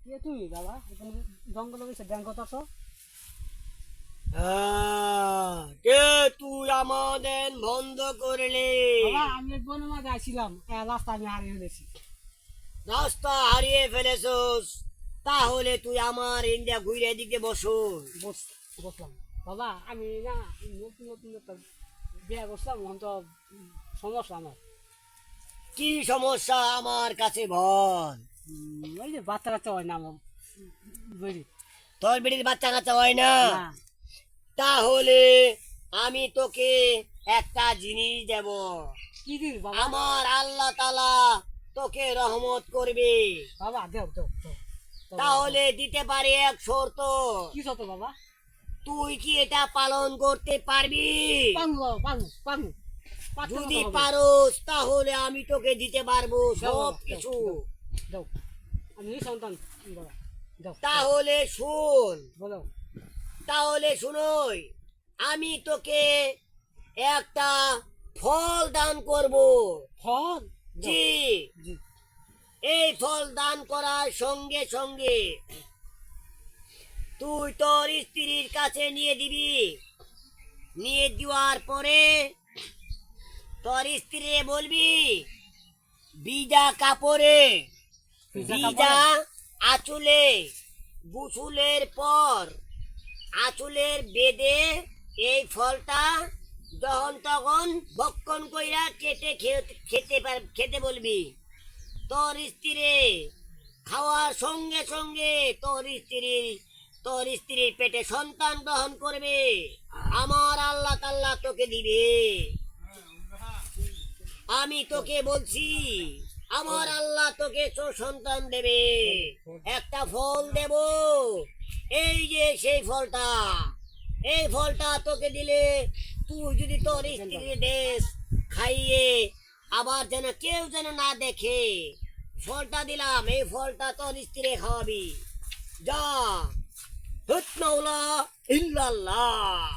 কে তুই বাবা এখানে জঙ্গলে বসে ব্যাংক করতেছ? কে তুই আমাদের বন্ধ করলি? বাবা আমি এক বনের মাঝে আসছিলাম, রাস্তা আমি হারিয়ে ফেলেছি। রাস্তা হারিয়ে ফেলেছস? তাহলে তুই আমার ইন্ডিয়া ঘুরে এদিকে বসো। বসলাম বাবা, আমি না নতুন নতুন একটা বিয়ে করছিলাম, এখন তো সমস্যা আমার। কি সমস্যা আমার কাছে বল। ওই যে বাচ্চা কাচ্চা হয় না আমার বুঝলি। তোর বেটির বাচ্চা কাচ্চা হয় না? না। তাহলে আমি তোকে একটা জিনিস দেব। কি দিস বাবা? আমার আল্লাহ তাআলা তোকে রহমত করবে। বাবা দেও দেও দেও। তাহলে দিতে পারি এক শর্ত। কি শত বাবা? তুই কি এটা পালন করতে পারবি? পাঙ্গু পাঙ্গু পাঙ্গু। যদি পারোস তাহলে আমি তোকে দিতে পারবো দাও, সব দাও, কিছু। দাও আমি সন্তান বাবা দাও। তাহলে শুন, বলো। তাহলে শুনোই, আমি তোকে একটা ফল দান করব। ফল? জি, জি। এই ফল দান করার সঙ্গে সঙ্গে তুই তোর স্ত্রীর কাছে নিয়ে দিবি। নিয়ে দেওয়ার পরে তোর স্ত্রী বলবি ভিজা কাপড়ে, ভিজা আঁচলে, গোসলের পর আঁচলের বেদে এই ফলটা যখন তখন ভক্ষণ কইরা কেটে খেতে বলবি। তোর স্ত্রী খাওয়ার সঙ্গে সঙ্গে তোর স্ত্রীর পেটে সন্তান গ্রহণ করবে। আমার আল্লাহ তাআলা তোকে দিবে। আমি তোকে বলছি, আমার আল্লাহ তোকে সন্তান দেবে। একটা ফল দেব, এই যে সেই ফলটা। এই ফলটা তোকে দিলে তুই যদি তোর স্ত্রীর দেশ খাইয়ে আবার যেন কেউ যেন না দেখে, ফলটা দিলাম, এই ফলটা তোর স্ত্রী খাওয়াবি। যা, হুত মাওলা ইল্লাল্লাহ।